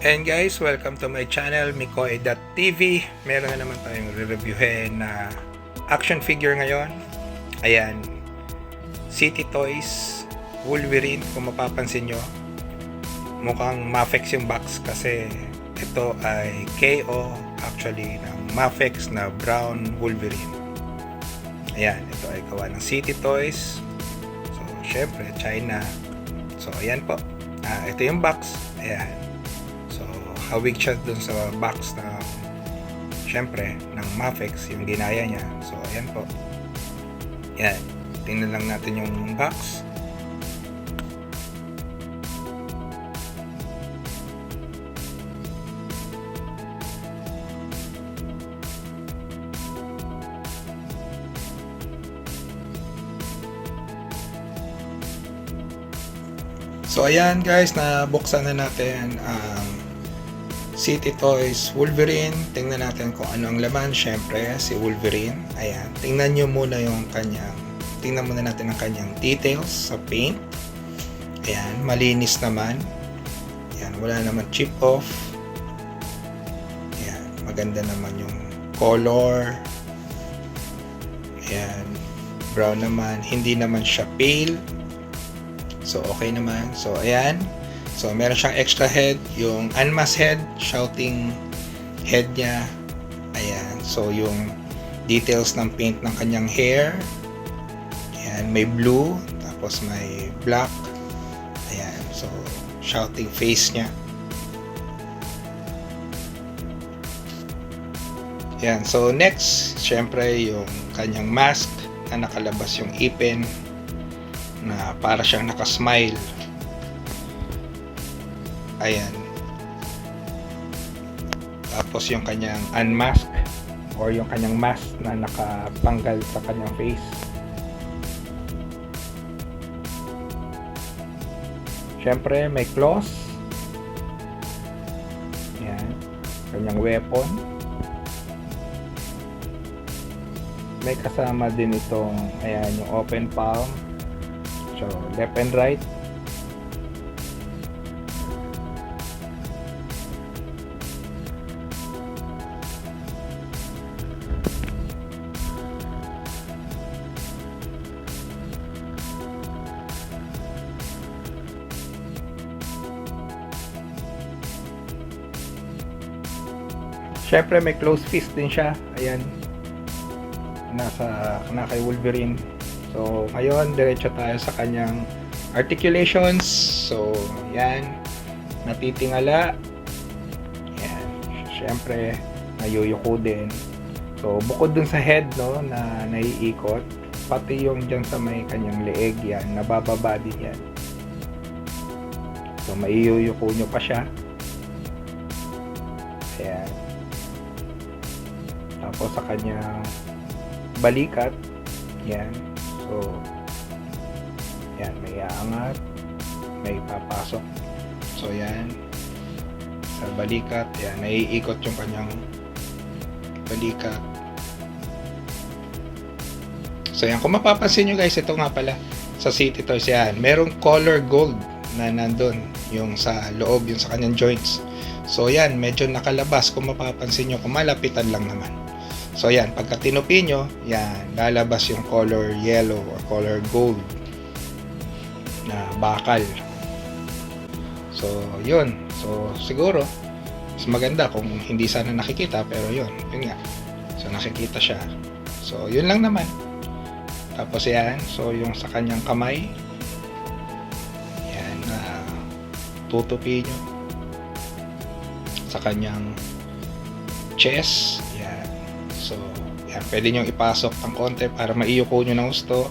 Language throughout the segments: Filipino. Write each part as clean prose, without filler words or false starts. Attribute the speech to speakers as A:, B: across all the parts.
A: And guys, welcome to my channel, Mikoy.tv. Meron na naman tayong re-reviewin na action figure ngayon. Ayan, City Toys Wolverine. Kung mapapansin nyo, mukhang Mafex yung box kasi ito ay KO actually ng Mafex na brown Wolverine. Ayan, ito ay gawa ng City Toys. So, syempre, China. So, ayan po. Ito yung box. Ayan. Hawig siya dun sa box na syempre ng Mafex yung ginaya niya. So ayan po, yan, tingnan lang natin yung box. So ayan guys, nabuksan na natin ang City Toys Wolverine. Tingnan natin kung ano ang laman. Syempre, si Wolverine. Ayan. Tingnan nyo muna tingnan muna natin ang kanyang details sa paint. Ayan. Malinis naman. Ayan. Wala naman chip off. Ayan. Maganda naman yung color. Ayan. Brown naman. Hindi naman siya pale. So, okay naman. So, ayan. So, meron siyang extra head, yung unmasked head, shouting head niya. Ayan. So, yung details ng paint ng kanyang hair. Ayan. May blue, tapos may black. Ayan. So, shouting face niya. Ayan. So, next, syempre, yung kanyang mask na nakalabas yung ipin na para siyang nakasmile. Ayan. Tapos yung kanyang unmask or yung kanyang mask na nakapanggal sa kanyang face. Syempre may claws. Ayan. Kanyang weapon. May kasama din itong ayan yung open palm. So left and right. Syempre may close fist din siya. Ayan. Na kay Wolverine. So, ngayon diretso tayo sa kanyang articulations. So, yan. Natitingala. Yan. Syempre, nayuyuko din. So, bukod dun sa head, no, na naiikot, pati yung dyan sa may kanyang leeg, yan, nabababa din yan. So, maiyuyuko nyo pa siya. Ayan. Tapos sa kanyang balikat, yan. So, yan, may aangat, may papasok. So, yan. Sa balikat, yan, naiikot yung kanyang balikat. So, yan, kung mapapansin nyo guys, ito nga pala, sa City Toys, yan, merong color gold na nandun, yung sa loob, yung sa kanyang joints. So, yan, medyo nakalabas, kung mapapansin nyo, kung malapitan lang naman. So, yan, pagka tinupi nyo, yan, lalabas yung color yellow or color gold na bakal. So, yun. So, siguro, mas maganda kung hindi sana nakikita, pero yun nga. So, nakikita siya. So, yun lang naman. Tapos, yan. So, yung sa kanyang kamay, yan, tutupi nyo. Sa kanyang chest, yan. So, yan, pwede nyo ipasok ng konti para maiyuko nyo ng gusto.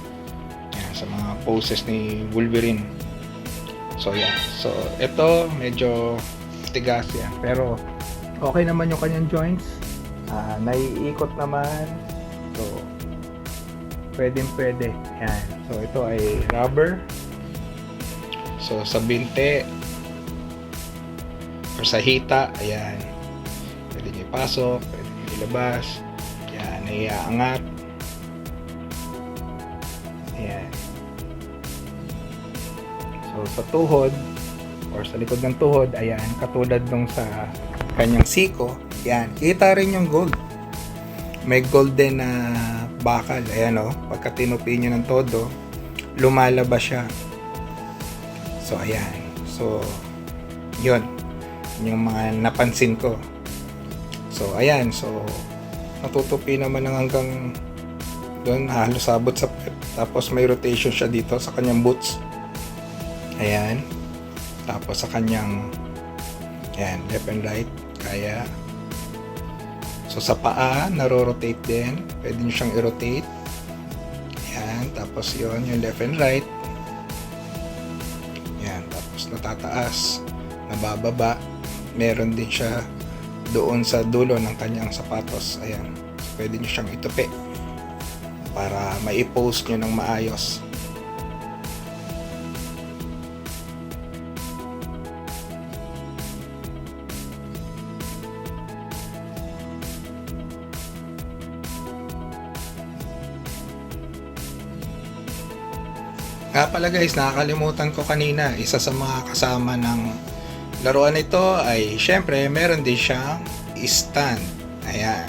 A: Yan, sa mga poses ni Wolverine. So, yan. So, ito, medyo tigas yan. Pero, okay naman yung kanyang joints. Naiikot naman. So, pwede. Yan. So, ito ay rubber. So, sa binte or sa hita, ayan. Pwede nyo ipasok, pwede nyo ilabas. Yan, naiaangat. Ayan. So, sa tuhod, or sa likod ng tuhod, ayan, katulad nung sa kanyang siko, ayan, kita rin yung gold. May golden na bakal, ayan o, pagka tinupi nyo ng todo, lumalabas siya. So, ayan. So, yun. Yung mga napansin ko. So, ayan. So, natutupi naman ng hanggang doon, halos abot sa pet. Tapos, may rotation siya dito sa kanyang boots. Ayan. Tapos, sa kanyang ayan, left and right. Kaya, so, sa paa, naro-rotate din. Pwede nyo siyang i-rotate. Ayan. Tapos, yun, yung left and right. Ayan. Tapos, natataas. Nabababa. Meron din siya doon sa dulo ng kanyang sapatos. Ayan. So, pwede nyo siyang itupi para mai-pose nyo ng maayos. Nga pala guys, nakakalimutan ko kanina, isa sa mga kasama ng laruan nito ay syempre meron din siyang stand. Ayan.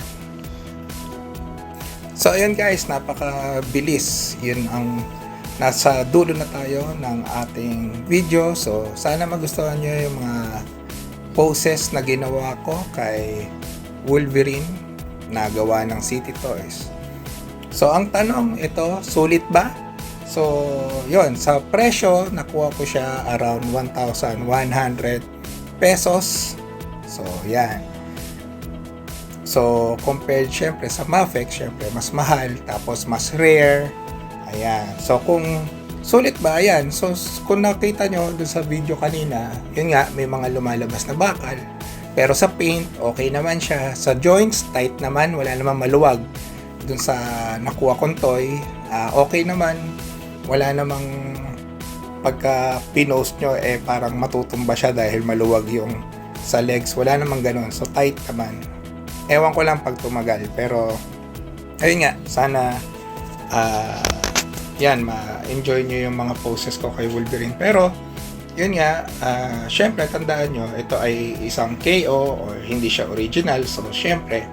A: So ayan guys, napakabilis. Yun ang nasa dulo na tayo ng ating video. So sana magustuhan nyo yung mga poses na ginawa ko kay Wolverine na gawa ng City Toys. So ang tanong, ito sulit ba? So, yun, sa presyo, nakuha ko siya around 1,100 pesos. So, yan. So, compared syempre sa Mafex, syempre mas mahal, tapos mas rare. Ayan. So, kung sulit ba, ayan. So, kung nakita nyo dun sa video kanina, yun nga, may mga lumalabas na bakal. Pero sa paint, okay naman siya. Sa joints, tight naman, wala naman maluwag. Dun sa nakuha kong toy, okay naman. Wala namang pagka pinost nyo parang matutumba siya dahil maluwag yung sa legs. Wala namang ganun. So tight naman. Ewan ko lang pag tumagal. Pero ayun nga, sana yan, ma-enjoy nyo yung mga poses ko kay Wolverine. Pero yun nga, syempre tandaan nyo, ito ay isang KO or hindi siya original. So syempre,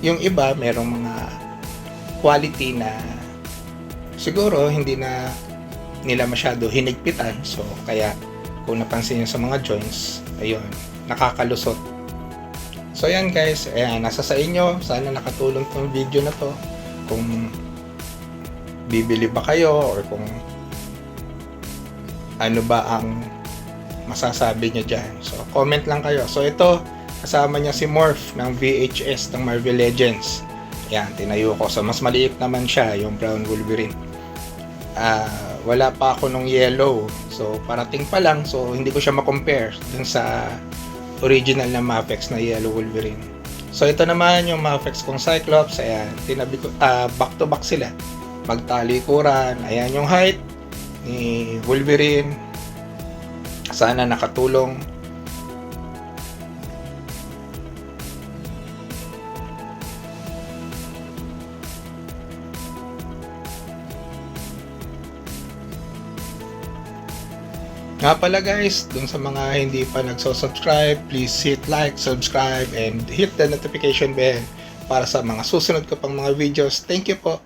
A: yung iba merong mga quality na siguro hindi na nila masyado hinigpitan. So kaya kung napansin nyo sa mga joints, ayun, nakakalusot. So ayan guys, ayan, nasa sa inyo. Sana nakatulong tong video na to. Kung bibili ba kayo or kung ano ba ang masasabi nyo dyan. So comment lang kayo. So ito, kasama niya si Morph ng VHS ng Marvel Legends. Ayan, tinayo ko. So mas maliit naman siya, yung brown Wolverine. Wala pa ako nung yellow, so parating pa lang, so hindi ko siya ma-compare dun sa original na Mafex na yellow Wolverine. So ito naman yung Mafex kong Cyclops. Ayan, tinabi ko, back to back sila, magtalikuran. Ayan yung height ni Wolverine. Sana nakatulong. Nga pala guys, dun sa mga hindi pa nagso-subscribe, please hit like, subscribe, and hit the notification bell para sa mga susunod ko pang mga videos. Thank you po!